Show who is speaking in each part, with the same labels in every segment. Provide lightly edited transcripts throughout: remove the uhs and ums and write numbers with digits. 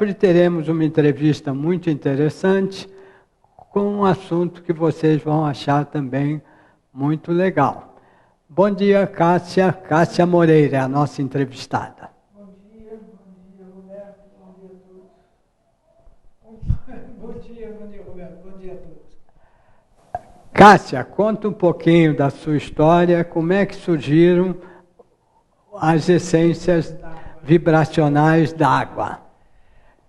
Speaker 1: sempre teremos uma entrevista muito interessante com um assunto que vocês vão achar também muito legal. Bom dia, Cássia. Cássia Moreira é a nossa entrevistada.
Speaker 2: Bom dia, Roberto, bom dia a todos. Bom dia, Roberto, bom dia a todos.
Speaker 1: Cássia, conta um pouquinho da sua história, como é que surgiram as essências vibracionais d'água,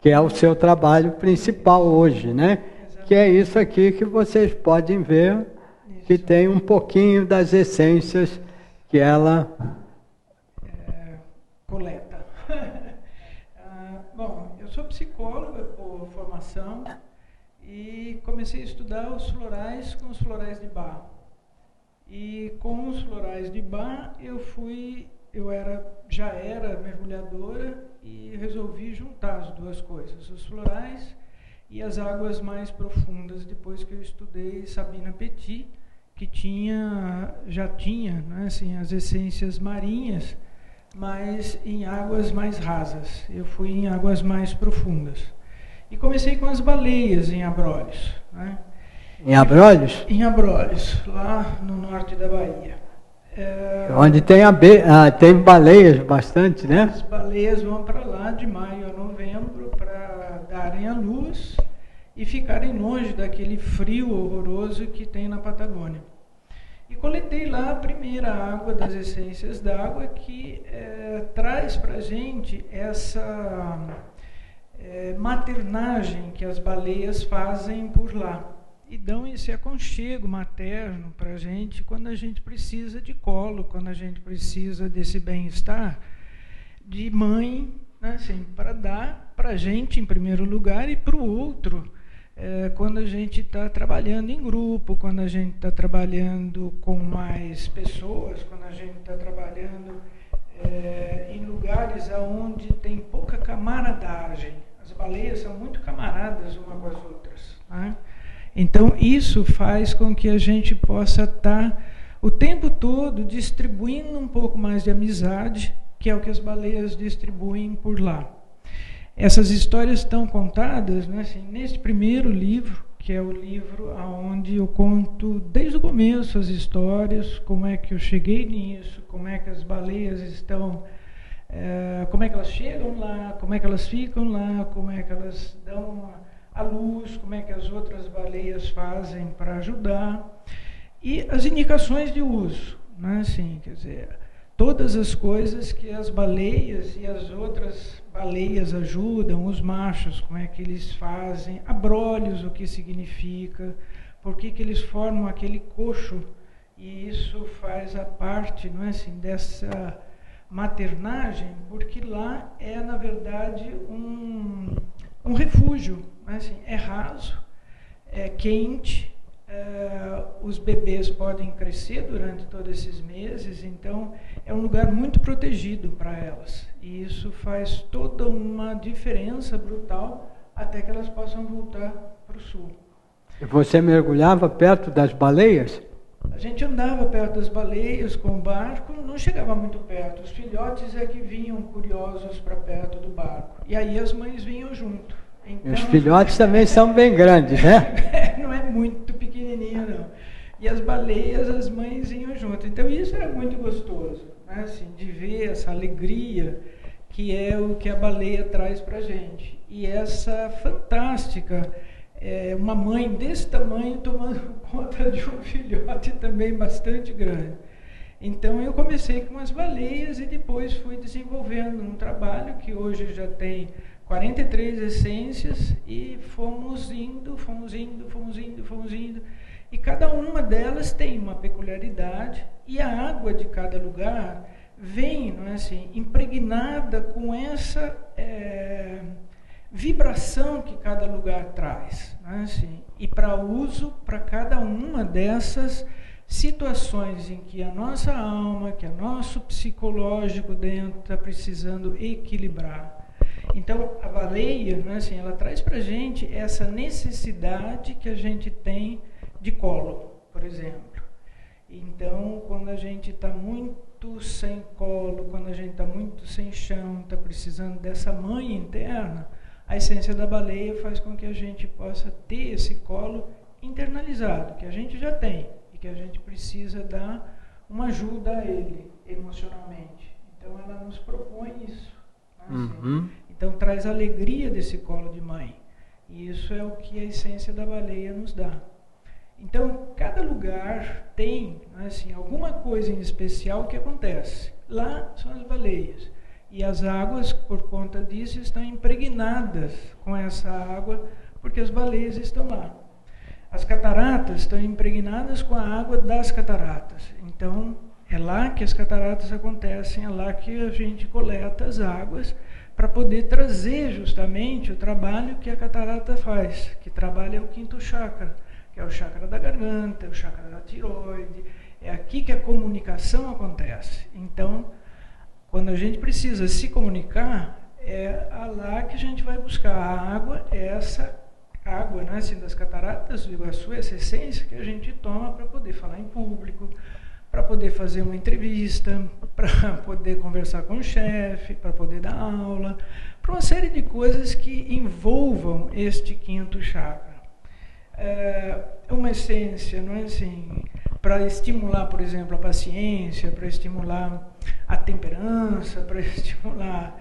Speaker 1: que é o seu trabalho principal hoje, né? Exatamente. Que é isso aqui que vocês podem ver, isso. Que tem um pouquinho das essências que ela
Speaker 2: coleta. Bom, eu sou psicóloga por formação e comecei a estudar os florais com os florais de Bach. E com os florais de Bach já era mergulhadora e resolvi juntar as duas coisas, os florais e as águas mais profundas, depois que eu estudei Sabina Petit, que já tinha, né, assim, as essências marinhas, mas em águas mais rasas. Eu fui em águas mais profundas. E comecei com as baleias em Abrolhos. Né?
Speaker 1: Em Abrolhos?
Speaker 2: Em Abrolhos, lá no norte da Bahia.
Speaker 1: Onde tem, tem baleias bastante, né?
Speaker 2: As baleias vão para lá de maio a novembro para darem a luz e ficarem longe daquele frio horroroso que tem na Patagônia. E coletei lá a primeira água das essências d'água que traz para a gente essa maternagem que as baleias fazem por lá. E dão esse aconchego materno para a gente quando a gente precisa de colo, quando a gente precisa desse bem-estar de mãe, né, assim, para dar para a gente em primeiro lugar e para o outro, quando a gente está trabalhando em grupo, quando a gente está trabalhando com mais pessoas, quando a gente está trabalhando em lugares onde tem pouca camaradagem. As baleias são muito camaradas uma com as outras, né? Então, isso faz com que a gente possa estar o tempo todo distribuindo um pouco mais de amizade, que é o que as baleias distribuem por lá. Essas histórias estão contadas, né, assim, nesse primeiro livro, que é o livro onde eu conto desde o começo as histórias, como é que eu cheguei nisso, como é que as baleias estão, como é que elas chegam lá, como é que elas ficam lá, como é que elas dão a luz, como é que as outras baleias fazem para ajudar, e as indicações de uso, né? Assim, quer dizer, todas as coisas que as baleias e as outras baleias ajudam, os machos, como é que eles fazem, abrolhos, o que significa, por que eles formam aquele coxo, e isso faz a parte, não é assim, dessa maternagem, porque lá é, na verdade, um refúgio, assim, é raso, é quente, os bebês podem crescer durante todos esses meses, então é um lugar muito protegido para elas. E isso faz toda uma diferença brutal até que elas possam voltar para o sul.
Speaker 1: E você mergulhava perto das baleias?
Speaker 2: A gente andava perto das baleias com o barco, não chegava muito perto. Os filhotes é que vinham curiosos para perto do barco. E aí as mães vinham junto. Então,
Speaker 1: os filhotes também são bem grandes, né?
Speaker 2: Não é muito pequenininho, não. E as baleias, as mães iam junto. Então isso era muito gostoso, né? Assim, de ver essa alegria que é o que a baleia traz para a gente. E essa fantástica, uma mãe desse tamanho tomando conta de um filhote também bastante grande. Então eu comecei com as baleias e depois fui desenvolvendo um trabalho que hoje já tem 43 essências e fomos indo. E cada uma delas tem uma peculiaridade e a água de cada lugar vem, não é assim, impregnada com essa vibração que cada lugar traz, não é assim, e para uso para cada uma dessas situações em que a nossa alma, que o nosso psicológico dentro está precisando equilibrar. Então, a baleia, né, assim, ela traz para a gente essa necessidade que a gente tem de colo, por exemplo. Então, quando a gente está muito sem colo, quando a gente está muito sem chão, está precisando dessa mãe interna, a essência da baleia faz com que a gente possa ter esse colo internalizado, que a gente já tem, e que a gente precisa dar uma ajuda a ele, emocionalmente. Então ela nos propõe isso. Né? Assim, então traz a alegria desse colo de mãe. E isso é o que a essência da baleia nos dá. Então, cada lugar tem, né, assim, alguma coisa em especial que acontece. Lá são as baleias. E as águas, por conta disso, estão impregnadas com essa água, porque as baleias estão lá. As cataratas estão impregnadas com a água das cataratas. Então, é lá que as cataratas acontecem, é lá que a gente coleta as águas para poder trazer justamente o trabalho que a catarata faz, que trabalha o quinto chakra, que é o chakra da garganta, o chakra da tireoide. É aqui que a comunicação acontece. Então, quando a gente precisa se comunicar, é lá que a gente vai buscar a água, essa água, né, assim, das cataratas do Iguaçu, essa essência que a gente toma para poder falar em público, para poder fazer uma entrevista, para poder conversar com o chefe, para poder dar aula, para uma série de coisas que envolvam este quinto chakra. É uma essência, não é assim, para estimular, por exemplo, a paciência, para estimular a temperança, para estimular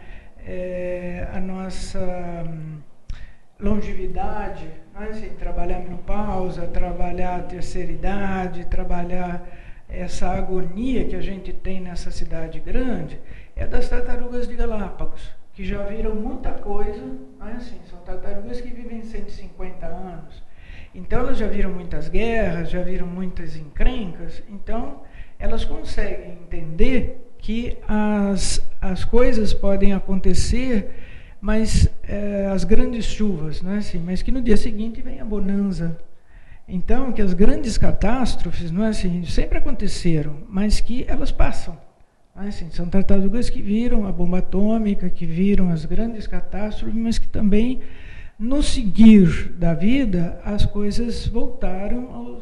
Speaker 2: a nossa longevidade, não é assim, trabalhar a menopausa, trabalhar a terceira idade, trabalhar essa agonia que a gente tem nessa cidade grande, é das tartarugas de Galápagos, que já viram muita coisa, não é assim, são tartarugas que vivem 150 anos. Então elas já viram muitas guerras, já viram muitas encrencas, então elas conseguem entender que as coisas podem acontecer, mas as grandes chuvas, não é assim, mas que no dia seguinte vem a bonança. Então, que as grandes catástrofes, não é assim, sempre aconteceram, mas que elas passam. Não é assim, são tartarugas que viram a bomba atômica, que viram as grandes catástrofes, mas que também, no seguir da vida, as coisas voltaram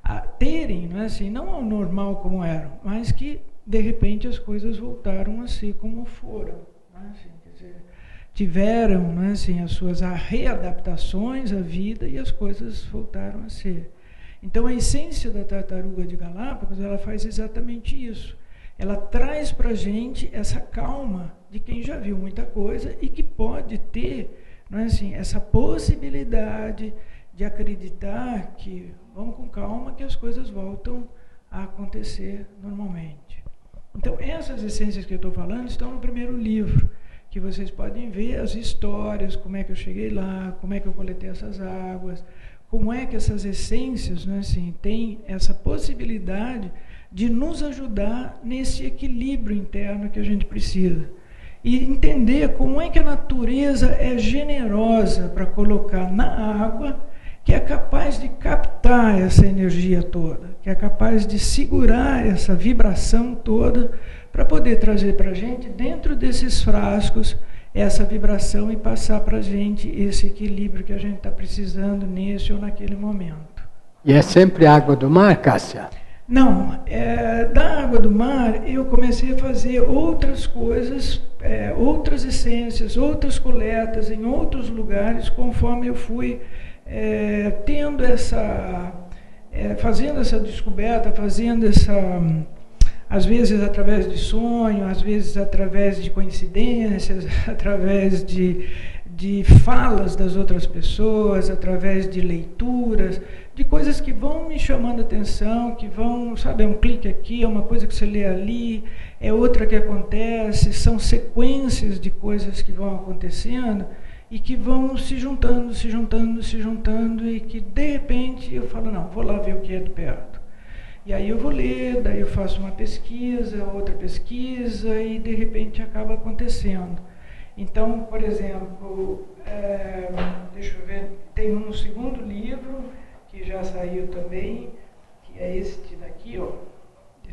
Speaker 2: a terem, não é assim, não ao normal como eram, mas que, de repente, as coisas voltaram a ser como foram. Não é assim, quer dizer, tiveram, não é assim, as suas readaptações à vida e as coisas voltaram a ser. Então, a essência da tartaruga de Galápagos, ela faz exatamente isso. Ela traz para a gente essa calma de quem já viu muita coisa e que pode ter, não é assim, essa possibilidade de acreditar que, vamos com calma, que as coisas voltam a acontecer normalmente. Então, essas essências que eu estou falando estão no primeiro livro, que vocês podem ver as histórias, como é que eu cheguei lá, como é que eu coletei essas águas, como é que essas essências, né, assim, têm essa possibilidade de nos ajudar nesse equilíbrio interno que a gente precisa. E entender como é que a natureza é generosa para colocar na água, que é capaz de captar essa energia toda, que é capaz de segurar essa vibração toda, para poder trazer para a gente, dentro desses frascos, essa vibração e passar para a gente esse equilíbrio que a gente está precisando nesse ou naquele momento.
Speaker 1: E é sempre água do mar, Cássia?
Speaker 2: Não, da água do mar eu comecei a fazer outras coisas, outras essências, outras coletas em outros lugares, conforme eu fui tendo fazendo essa descoberta, fazendo essa... Às vezes através de sonho, às vezes através de coincidências, através de falas das outras pessoas, através de leituras, de coisas que vão me chamando a atenção, que vão, sabe, é um clique aqui, é uma coisa que você lê ali, é outra que acontece, são sequências de coisas que vão acontecendo e que vão se juntando, se juntando, se juntando e que de repente eu falo, não, vou lá ver o que é de perto. E aí eu vou ler, daí eu faço uma pesquisa, outra pesquisa e de repente acaba acontecendo. Então, por exemplo, deixa eu ver, tem um segundo livro que já saiu também, que é este daqui, ó,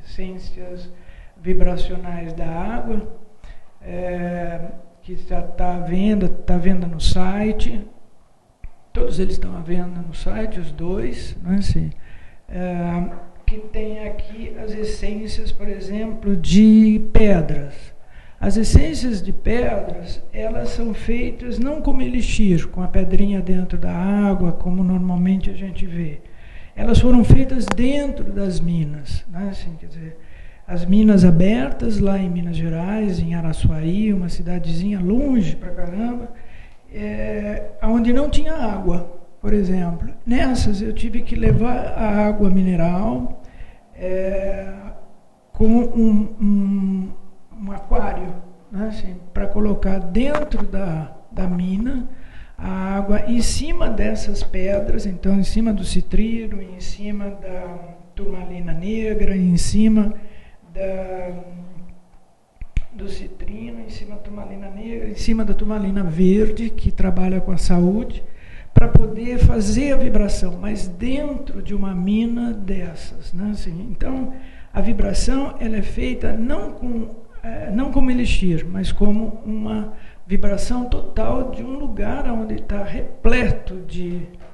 Speaker 2: Essências Vibracionais da Água, que já está à venda no site, todos eles estão à venda no site, os dois, não é assim? Que tem aqui as essências, por exemplo, de pedras. As essências de pedras, elas são feitas não como elixir, com a pedrinha dentro da água, como normalmente a gente vê. Elas foram feitas dentro das minas, né? Assim, quer dizer, as minas abertas lá em Minas Gerais, em Araçuaí, uma cidadezinha longe pra caramba, onde não tinha água, por exemplo. Nessas eu tive que levar a água mineral com um aquário, né, assim, para colocar dentro da mina a água em cima dessas pedras, então em cima do citrino, em cima da turmalina negra, em cima do citrino, em cima da turmalina negra, em cima da turmalina verde, que trabalha com a saúde, para poder fazer a vibração, mas dentro de uma mina dessas, né? Assim, então, a vibração ela é feita não como elixir, mas como uma vibração total de um lugar onde está repleto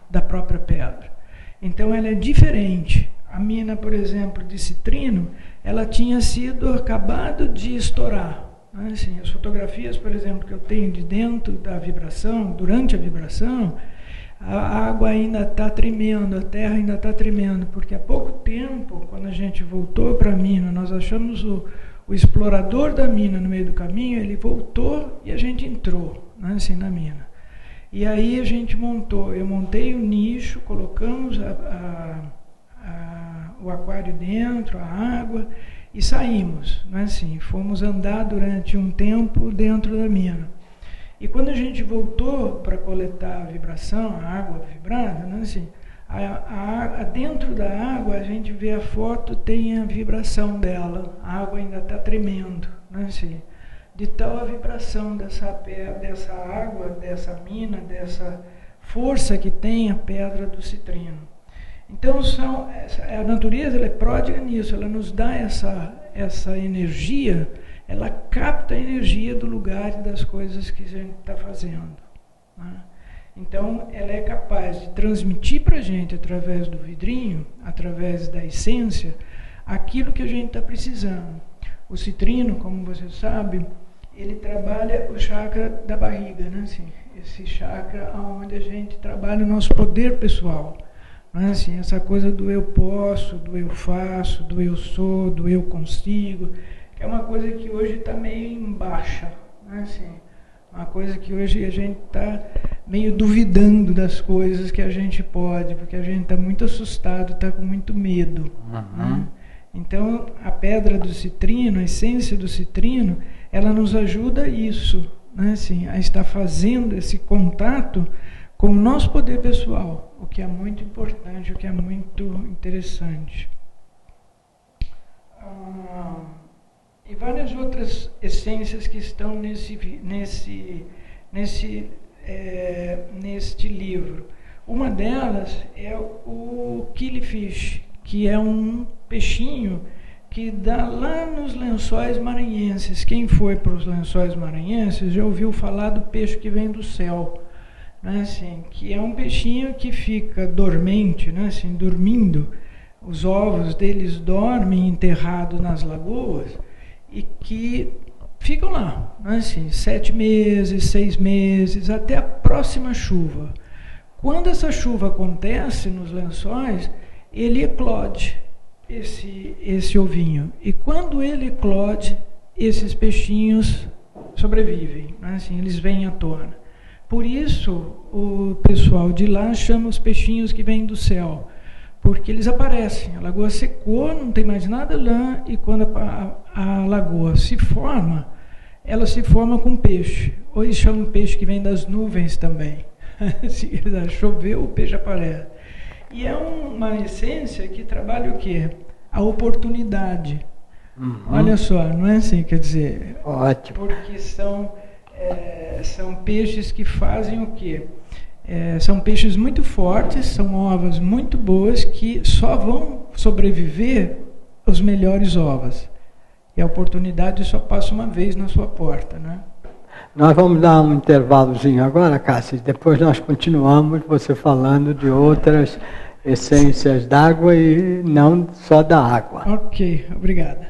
Speaker 2: da própria pedra. Então, ela é diferente. A mina, por exemplo, de citrino, ela tinha sido acabado de estourar. Né? Assim, as fotografias, por exemplo, que eu tenho de dentro da vibração, durante a vibração, a água ainda está tremendo, a terra ainda está tremendo, porque há pouco tempo, quando a gente voltou para a mina, nós achamos o explorador da mina no meio do caminho, ele voltou e a gente entrou, né, assim, na mina. E aí a gente eu montei o nicho, colocamos o aquário dentro, a água, e saímos, né, assim, fomos andar durante um tempo dentro da mina. E quando a gente voltou para coletar a vibração, a água vibrada, né, assim, dentro da água a gente vê a foto, tem a vibração dela, a água ainda está tremendo, né, assim, de tal a vibração dessa água, dessa mina, dessa força que tem a pedra do citrino. Então a natureza ela é pródiga nisso, ela nos dá essa energia. Ela capta a energia do lugar e das coisas que a gente está fazendo. Né? Então, ela é capaz de transmitir para a gente, através do vidrinho, através da essência, aquilo que a gente está precisando. O citrino, como você sabe, ele trabalha o chakra da barriga, né? Assim, esse chakra onde a gente trabalha o nosso poder pessoal. Né? Assim, essa coisa do eu posso, do eu faço, do eu sou, do eu consigo. É uma coisa que hoje está meio em baixa, né? Assim, uma coisa que hoje a gente está meio duvidando das coisas que a gente pode, porque a gente está muito assustado, está com muito medo. Né? Então, a pedra do citrino, a essência do citrino, ela nos ajuda a isso, né? Assim, a estar fazendo esse contato com o nosso poder pessoal, o que é muito importante, o que é muito interessante. E várias outras essências que estão neste livro. Uma delas é o killifish, que é um peixinho que dá lá nos Lençóis Maranhenses. Quem foi para os Lençóis Maranhenses já ouviu falar do peixe que vem do céu, né? Assim, que é um peixinho que fica dormente, né? Assim, dormindo. Os ovos deles dormem enterrados nas lagoas, e que ficam lá, né, assim, 7 meses, 6 meses, até a próxima chuva. Quando essa chuva acontece nos lençóis, ele eclode esse ovinho. E quando ele eclode, esses peixinhos sobrevivem, né, assim, eles vêm à tona. Por isso, o pessoal de lá chama os peixinhos que vêm do céu, porque eles aparecem, a lagoa secou, não tem mais nada lá, e quando a lagoa se forma, ela se forma com peixe. Ou eles chamam peixe que vem das nuvens também. Se choveu, o peixe aparece. E é uma essência que trabalha o quê? A oportunidade. Olha só, não é assim, quer dizer...
Speaker 1: Ótimo.
Speaker 2: Porque são peixes que fazem o quê? São peixes muito fortes, são ovas muito boas que só vão sobreviver os melhores ovos. E a oportunidade só passa uma vez na sua porta, né?
Speaker 1: Nós vamos dar um intervalozinho agora, Cássia, depois nós continuamos você falando de outras essências d'água e não só da água.
Speaker 2: Ok, obrigada.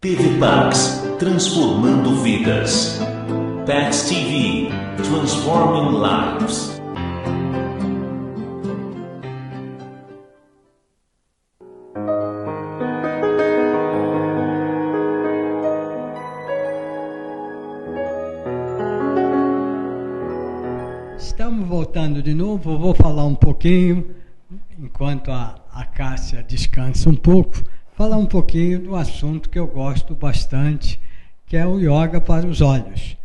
Speaker 3: TV Pax, transformando vidas. Pax TV, transforming lives.
Speaker 1: Estamos voltando de novo, eu vou falar um pouquinho, enquanto a Cássia descansa um pouco, falar um pouquinho do assunto que eu gosto bastante, que é o yoga para os olhos.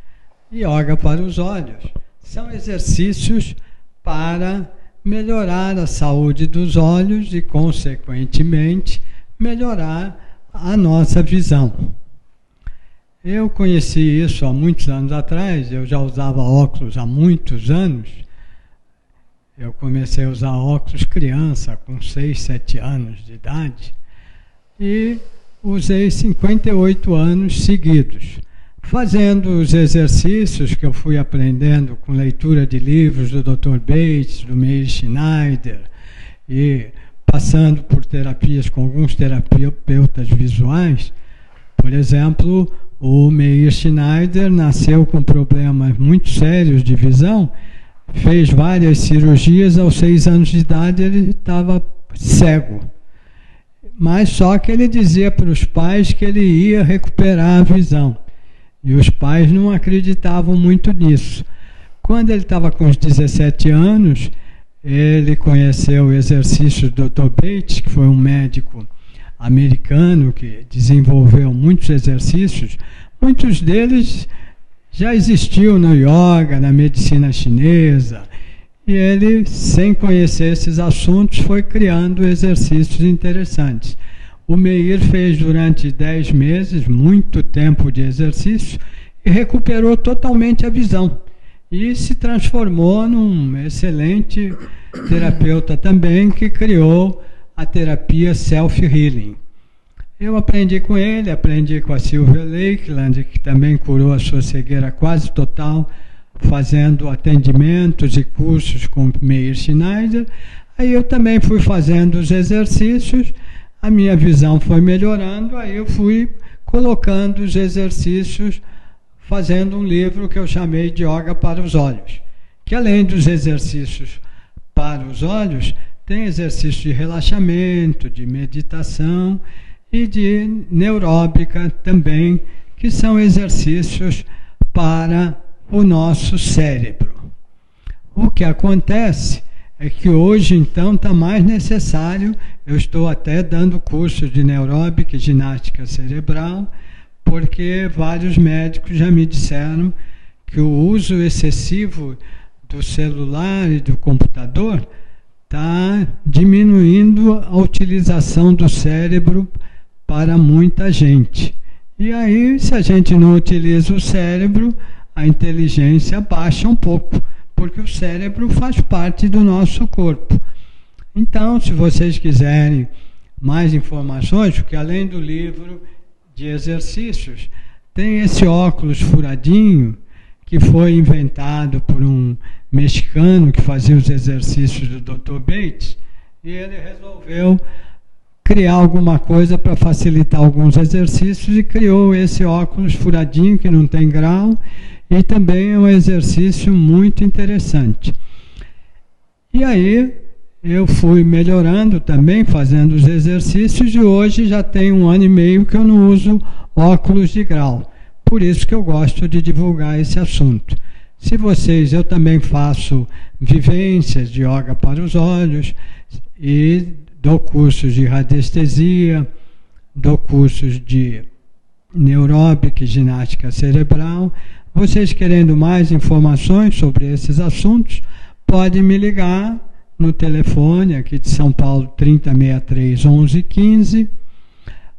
Speaker 1: Yoga para os olhos são exercícios para melhorar a saúde dos olhos e, consequentemente, melhorar a nossa visão. Eu conheci isso há muitos anos atrás, eu já usava óculos há muitos anos. Eu comecei a usar óculos criança, com 6, 7 anos de idade. E usei 58 anos seguidos, fazendo os exercícios que eu fui aprendendo com leitura de livros do Dr. Bates, do Meir Schneider, e passando por terapias com alguns terapeutas visuais. Por exemplo, o Meir Schneider nasceu com problemas muito sérios de visão, fez várias cirurgias, aos 6 anos de idade ele estava cego. Mas só que ele dizia para os pais que ele ia recuperar a visão. E os pais não acreditavam muito nisso. Quando ele estava com os 17 anos, ele conheceu o exercício do Dr. Bates, que foi um médico americano que desenvolveu muitos exercícios. Muitos deles já existiam no yoga, na medicina chinesa. E ele, sem conhecer esses assuntos, foi criando exercícios interessantes. O Meir fez durante 10 meses, muito tempo de exercício, e recuperou totalmente a visão. E se transformou num excelente terapeuta também, que criou a terapia Self-Healing. Eu aprendi com ele, aprendi com a Sylvia Lakeland, que também curou a sua cegueira quase total, fazendo atendimentos e cursos com Meir Schneider. Aí eu também fui fazendo os exercícios, a minha visão foi melhorando, aí eu fui colocando os exercícios, fazendo um livro que eu chamei de Yoga para os Olhos, que além dos exercícios para os olhos, tem exercícios de relaxamento, de meditação e de neuróbica também, que são exercícios para o nosso cérebro. O que acontece é que hoje, então, está mais necessário, eu estou até dando cursos de neuróbica e ginástica cerebral, porque vários médicos já me disseram que o uso excessivo do celular e do computador está diminuindo a utilização do cérebro para muita gente. E aí, se a gente não utiliza o cérebro, a inteligência baixa um pouco, porque o cérebro faz parte do nosso corpo. Então, se vocês quiserem mais informações, porque além do livro de exercícios, tem esse óculos furadinho, que foi inventado por um mexicano que fazia os exercícios do Dr. Bates, e ele resolveu criar alguma coisa para facilitar alguns exercícios e criou esse óculos furadinho que não tem grau, e também é um exercício muito interessante. E aí eu fui melhorando também, fazendo os exercícios, e hoje já tem 1 ano e meio que eu não uso óculos de grau. Por isso que eu gosto de divulgar esse assunto. Se vocês, eu também faço vivências de yoga para os olhos, e dou cursos de radiestesia, dou cursos de neuróbica e ginástica cerebral. Vocês querendo mais informações sobre esses assuntos, podem me ligar no telefone aqui de São Paulo, 3063 1115,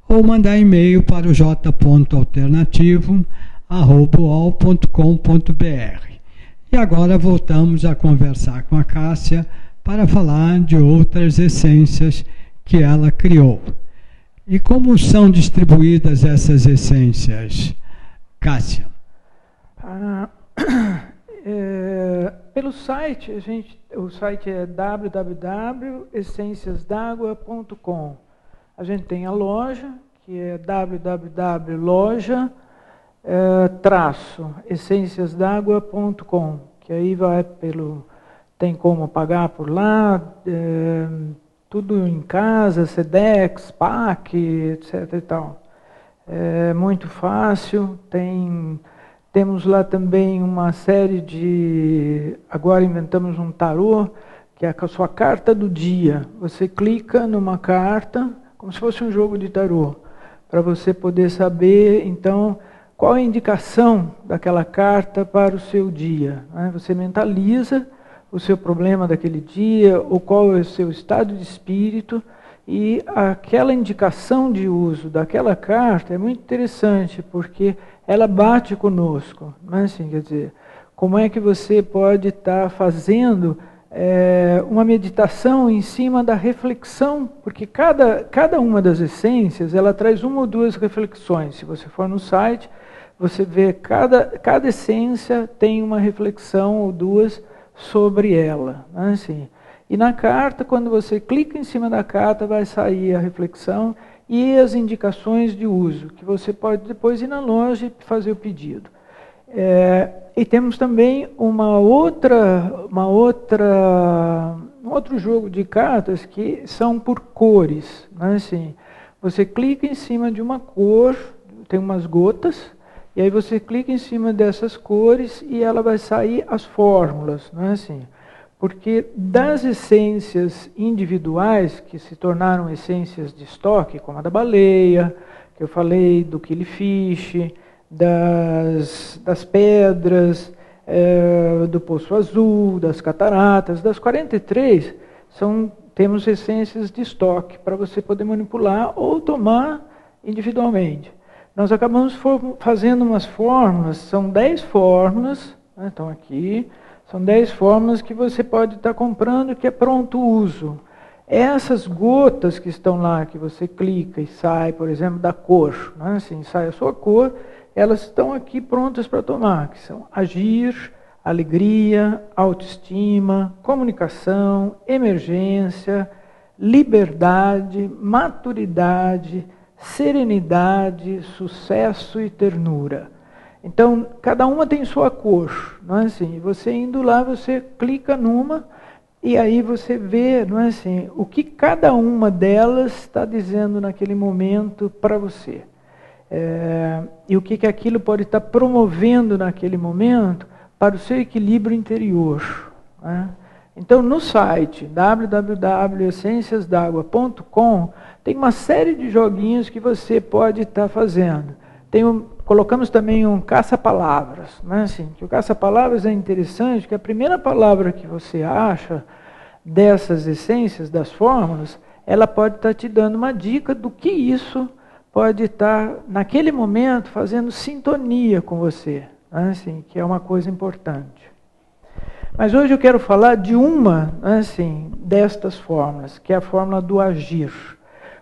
Speaker 1: ou mandar e-mail para o j.alternativo@uol.com.br. E agora voltamos a conversar com a Cássia para falar de outras essências que ela criou. E como são distribuídas essas essências, Cássia?
Speaker 2: pelo site, o site é www.essenciasdagua.com. A gente tem a loja, que é www.loja-essenciasdagua.com, que aí vai tem como pagar por lá, tudo em casa, Sedex, PAC, etc. e tal. É muito fácil, temos lá também uma série agora inventamos um tarô, que é a sua carta do dia. Você clica numa carta, como se fosse um jogo de tarô, para você poder saber, então, qual a indicação daquela carta para o seu dia. Né? Você mentaliza o seu problema daquele dia, ou qual é o seu estado de espírito, e aquela indicação de uso daquela carta é muito interessante, porque ela bate conosco. Né? Assim, quer dizer, como é que você pode estar fazendo uma meditação em cima da reflexão, porque cada uma das essências, ela traz uma ou duas reflexões. Se você for no site, você vê cada essência tem uma reflexão ou duas sobre ela. Né? Assim, e na carta, quando você clica em cima da carta, vai sair a reflexão e as indicações de uso, que você pode depois ir na loja e fazer o pedido. E temos também um outro jogo de cartas que são por cores. Né? Assim, você clica em cima de uma cor, tem umas gotas, e aí você clica em cima dessas cores e ela vai sair as fórmulas. Né? Assim, porque das essências individuais, que se tornaram essências de estoque, como a da baleia, que eu falei, do killifish, das pedras, do Poço Azul, das cataratas, das 43, temos essências de estoque para você poder manipular ou tomar individualmente. Nós acabamos fazendo umas fórmulas, são 10 fórmulas, né, estão aqui, são 10 fórmulas que você pode estar comprando, que é pronto uso. Essas gotas que estão lá, que você clica e sai, por exemplo, da cor, né, assim, sai a sua cor, elas estão aqui prontas para tomar, que são agir, alegria, autoestima, comunicação, emergência, liberdade, maturidade, serenidade, sucesso e ternura. Então, cada uma tem sua cor, não é assim? Você indo lá, você clica numa e aí você vê, não é assim, o que cada uma delas está dizendo naquele momento para você. E o que aquilo pode estar promovendo naquele momento para o seu equilíbrio interior. Né? Então, no site www.essenciasdagua.com tem uma série de joguinhos que você pode estar fazendo. Colocamos também um caça-palavras. Né? Assim, que o caça-palavras é interessante, que a primeira palavra que você acha dessas essências, das fórmulas, ela pode estar te dando uma dica do que isso pode estar, naquele momento, fazendo sintonia com você. Né? Assim, que é uma coisa importante. Mas hoje eu quero falar de uma, assim, destas fórmulas, que é a fórmula do agir.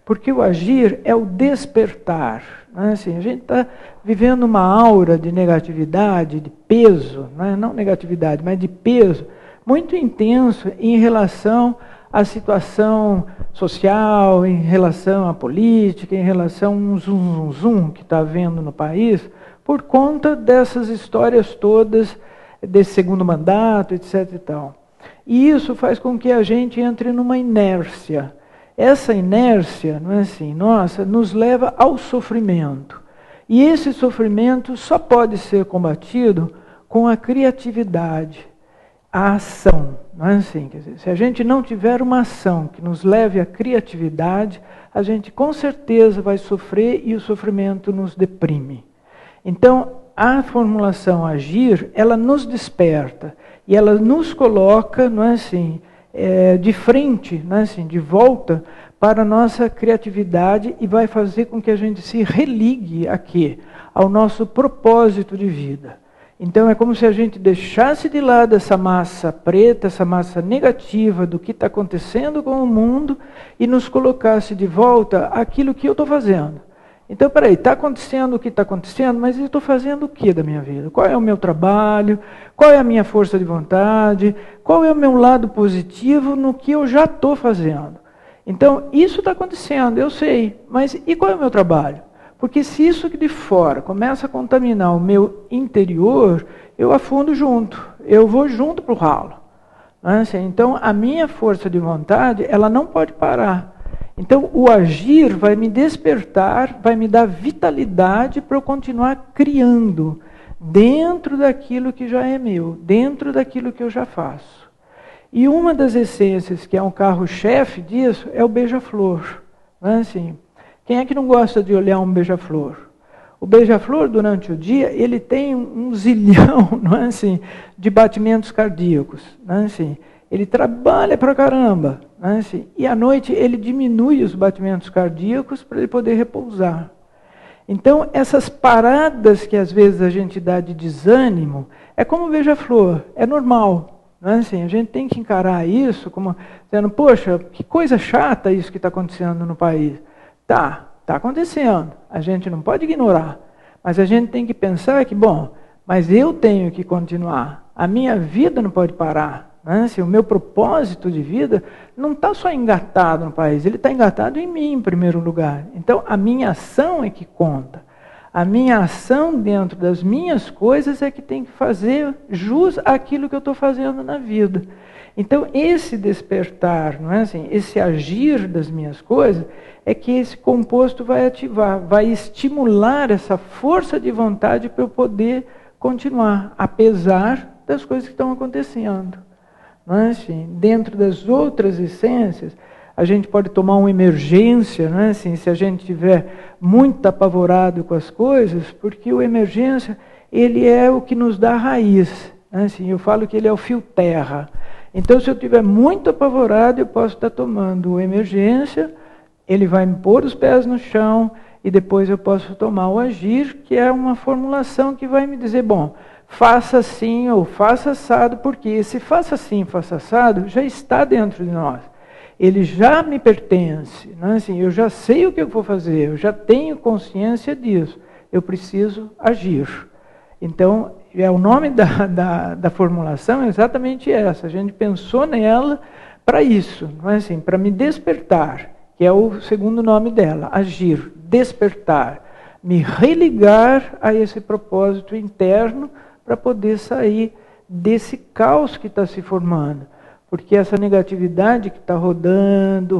Speaker 2: Porque o agir é o despertar. Né? Assim, a gente está vivendo uma aura de negatividade, de peso, né? Não negatividade, mas de peso, muito intenso em relação à situação social, em relação à política, em relação a um zum que está havendo no país, por conta dessas histórias todas, desse segundo mandato, etc. e tal. E isso faz com que a gente entre numa inércia. Essa inércia, não é assim, nossa, nos leva ao sofrimento. E esse sofrimento só pode ser combatido com a criatividade, a ação. Não é assim? Quer dizer, se a gente não tiver uma ação que nos leve à criatividade, a gente com certeza vai sofrer e o sofrimento nos deprime. Então, a formulação agir, ela nos desperta e ela nos coloca, não é assim, de frente, não é assim, de volta para a nossa criatividade e vai fazer com que a gente se religue aqui ao nosso propósito de vida. Então é como se a gente deixasse de lado essa massa preta, essa massa negativa do que está acontecendo com o mundo e nos colocasse de volta aquilo que eu estou fazendo. Então, peraí, está acontecendo o que está acontecendo, mas eu estou fazendo o que da minha vida? Qual é o meu trabalho? Qual é a minha força de vontade? Qual é o meu lado positivo no que eu já estou fazendo? Então, isso está acontecendo, eu sei, mas e qual é o meu trabalho? Porque se isso aqui de fora começa a contaminar o meu interior, eu afundo junto, eu vou junto para o ralo. Assim, então, a minha força de vontade, ela não pode parar. Então, o agir vai me despertar, vai me dar vitalidade para eu continuar criando dentro daquilo que já é meu, dentro daquilo que eu já faço. E uma das essências, que é um carro-chefe disso, é o beija-flor. Assim, quem é que não gosta de olhar um beija-flor? O beija-flor, durante o dia, ele tem um zilhão, não é assim, de batimentos cardíacos. Não é assim? Ele trabalha pra caramba, né? Assim, e à noite ele diminui os batimentos cardíacos para ele poder repousar. Então, essas paradas que às vezes a gente dá de desânimo, é como o beija-flor, é normal. Não é assim? A gente tem que encarar isso como dizendo, poxa, que coisa chata isso que está acontecendo no país. Está acontecendo, a gente não pode ignorar, mas a gente tem que pensar que, bom, mas eu tenho que continuar, a minha vida não pode parar. Assim, o meu propósito de vida não está só engatado no país, ele está engatado em mim em primeiro lugar. Então, a minha ação é que conta. A minha ação dentro das minhas coisas é que tem que fazer jus àquilo que eu estou fazendo na vida. Então, esse despertar, não é assim, esse agir das minhas coisas, é que esse composto vai ativar, vai estimular essa força de vontade para eu poder continuar, apesar das coisas que estão acontecendo. Não é assim? Dentro das outras essências, a gente pode tomar uma emergência, não é assim? Se a gente estiver muito apavorado com as coisas, porque o emergência, ele é o que nos dá a raiz. Não é assim? Eu falo que ele é o fio terra. Então, se eu estiver muito apavorado, eu posso estar tomando emergência, ele vai me pôr os pés no chão, e depois eu posso tomar o agir, que é uma formulação que vai me dizer, bom, faça assim ou faça assado, porque esse faça assim, faça assado, já está dentro de nós. Ele já me pertence, não é assim? Eu já sei o que eu vou fazer, eu já tenho consciência disso, eu preciso agir. Então, o nome da formulação é exatamente essa, a gente pensou nela para isso, não é assim? Para me despertar, que é o segundo nome dela, agir, despertar, me religar a esse propósito interno, para poder sair desse caos que está se formando. Porque essa negatividade que está rodando,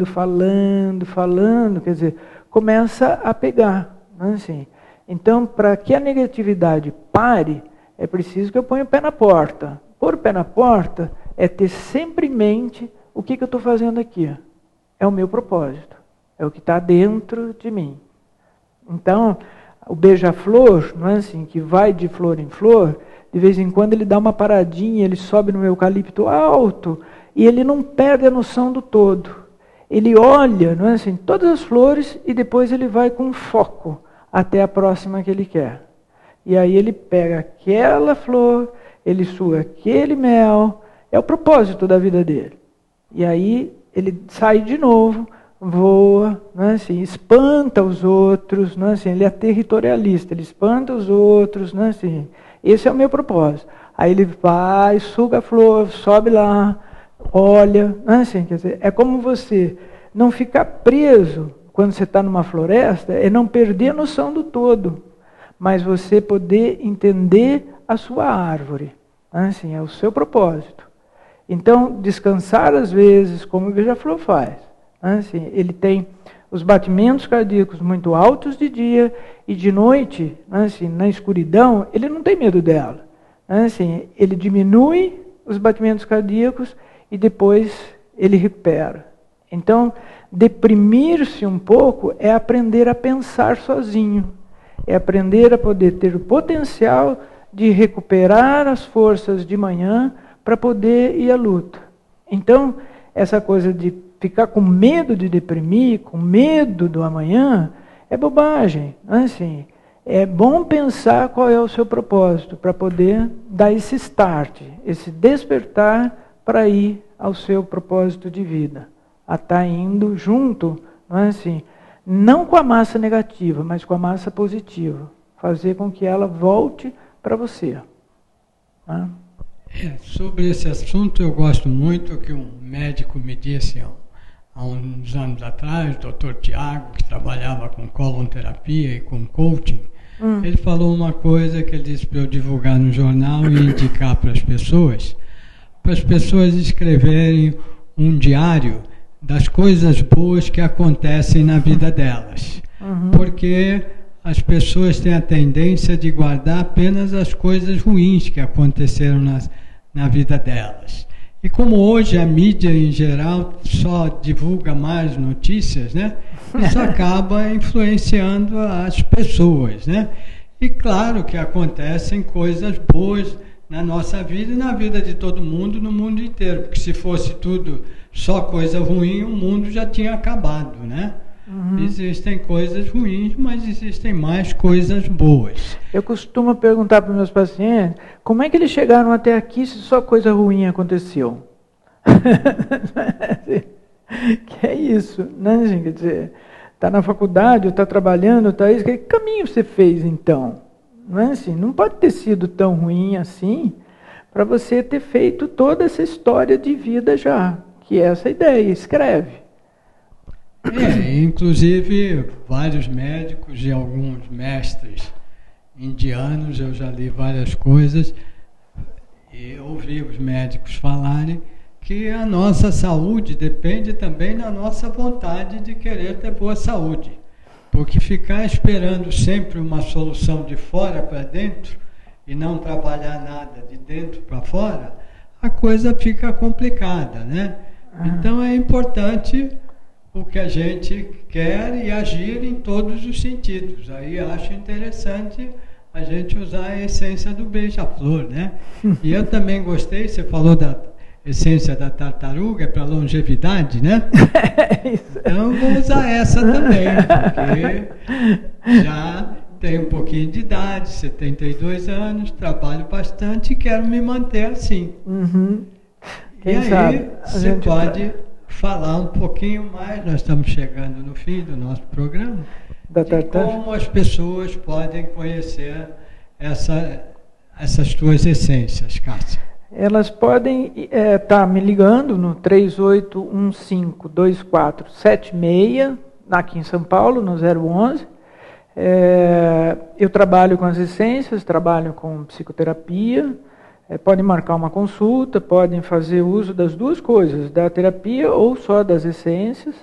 Speaker 2: falando, quer dizer, começa a pegar. Não é assim? Então, para que a negatividade pare, é preciso que eu ponha o pé na porta. Pôr o pé na porta é ter sempre em mente o que eu estou fazendo aqui. É o meu propósito. É o que está dentro de mim. Então, o beija-flor, não é assim, que vai de flor em flor, de vez em quando ele dá uma paradinha, ele sobe no eucalipto alto, e ele não perde a noção do todo. Ele olha, não é assim, todas as flores, e depois ele vai com foco até a próxima que ele quer. E aí ele pega aquela flor, ele suga aquele mel, é o propósito da vida dele. E aí ele sai de novo, voa, não é assim, espanta os outros, não é assim, ele é territorialista, ele espanta os outros, não é assim, esse é o meu propósito. Aí ele vai, suga a flor, sobe lá, olha, não é assim, quer dizer, é como você não ficar preso quando você está numa floresta, é não perder a noção do todo, mas você poder entender a sua árvore, não é assim, é o seu propósito. Então, descansar às vezes, como o beija-flor faz. Assim, ele tem os batimentos cardíacos muito altos de dia e de noite, assim, na escuridão, ele não tem medo dela. Assim, ele diminui os batimentos cardíacos e depois ele recupera. Então, deprimir-se um pouco é aprender a pensar sozinho. É aprender a poder ter o potencial de recuperar as forças de manhã para poder ir à luta. Então, essa coisa de ficar com medo de deprimir, com medo do amanhã, é bobagem. Assim, é bom pensar qual é o seu propósito, para poder dar esse start, esse despertar para ir ao seu propósito de vida. A estar indo junto, não é assim, Não com a massa negativa, mas com a massa positiva. Fazer com que ela volte para você. Tá?
Speaker 1: Sobre esse assunto, eu gosto muito que um médico me disse há uns anos atrás, o Dr. Tiago, que trabalhava com colonterapia e com coaching, ele falou uma coisa que ele disse para eu divulgar no jornal e indicar para as pessoas escreverem um diário das coisas boas que acontecem na vida delas. Porque as pessoas têm a tendência de guardar apenas as coisas ruins que aconteceram na vida delas. E como hoje a mídia em geral só divulga mais notícias, né? Isso acaba influenciando as pessoas, né? E claro que acontecem coisas boas na nossa vida e na vida de todo mundo, no mundo inteiro. Porque se fosse tudo só coisa ruim, o mundo já tinha acabado, né? Existem coisas ruins, mas existem mais coisas boas.
Speaker 2: Eu costumo perguntar para os meus pacientes, como é que eles chegaram até aqui se só coisa ruim aconteceu? Que é isso, né, gente? Quer dizer, está na faculdade, está trabalhando, está isso, que caminho você fez então? Não é assim, não pode ter sido tão ruim assim para você ter feito toda essa história de vida já, que é essa ideia, escreve.
Speaker 1: Inclusive vários médicos e alguns mestres indianos, eu já li várias coisas e ouvi os médicos falarem que a nossa saúde depende também da nossa vontade de querer ter boa saúde. Porque ficar esperando sempre uma solução de fora para dentro e não trabalhar nada de dentro para fora, a coisa fica complicada, né? Então é importante o que a gente quer e agir em todos os sentidos. Aí acho interessante a gente usar a essência do beija-flor, né? E eu também gostei, você falou da essência da tartaruga, é para longevidade, né? Então eu vou usar essa também, porque já tenho um pouquinho de idade, 72 anos, trabalho bastante e quero me manter assim.
Speaker 2: Quem
Speaker 1: e aí
Speaker 2: sabe,
Speaker 1: você pode falar um pouquinho mais, nós estamos chegando no fim do nosso programa, de como as pessoas podem conhecer essas tuas essências, Cássia.
Speaker 2: Elas podem estar me ligando no 38152476, aqui em São Paulo, no 011. Eu trabalho com as essências, trabalho com psicoterapia. Podem marcar uma consulta, podem fazer uso das duas coisas, da terapia ou só das essências.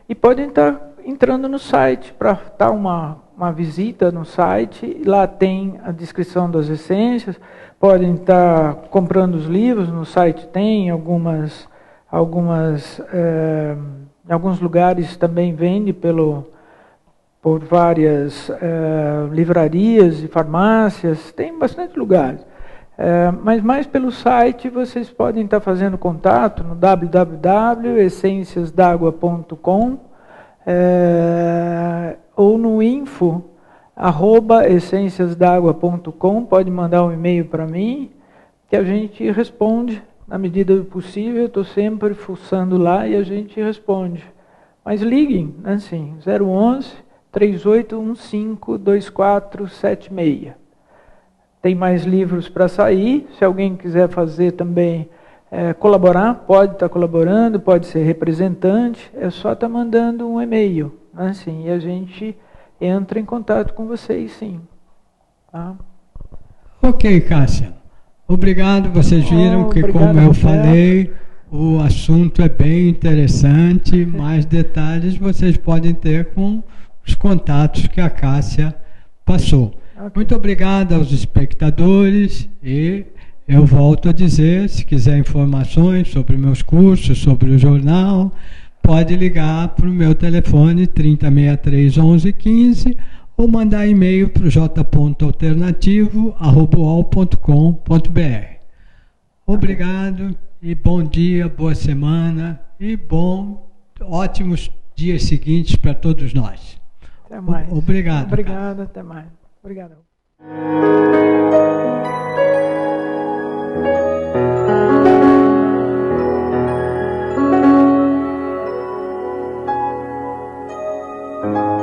Speaker 2: E podem estar entrando no site para dar uma visita no site. Lá tem a descrição das essências. Podem estar comprando os livros, no site tem em alguns lugares também vende por várias livrarias e farmácias, tem bastante lugares. Mas mais pelo site vocês podem estar fazendo contato no www.essenciasdagua.com ou no info@essenciasdagua.com, pode mandar um e-mail para mim, que a gente responde na medida do possível. Eu estou sempre fuçando lá e a gente responde. Mas liguem, assim, 011 3815 2476. Tem mais livros para sair, se alguém quiser fazer também, colaborar, pode estar colaborando, pode ser representante, é só estar mandando um e-mail, assim, e a gente entra em contato com vocês, sim. Tá?
Speaker 1: Ok, Cássia. Obrigado, vocês viram que, como eu falei, o assunto é bem interessante, mais detalhes vocês podem ter com os contatos que a Cássia passou. Okay. Muito obrigado aos espectadores e eu volto a dizer, se quiser informações sobre meus cursos, sobre o jornal, pode ligar para o meu telefone 3063 1115 ou mandar e-mail para o j.alternativo@uol.com.br. Obrigado e bom dia, boa semana e ótimos dias seguintes para todos nós.
Speaker 2: Até mais.
Speaker 1: Obrigado.
Speaker 2: Obrigado, até mais. Obrigado.
Speaker 1: Música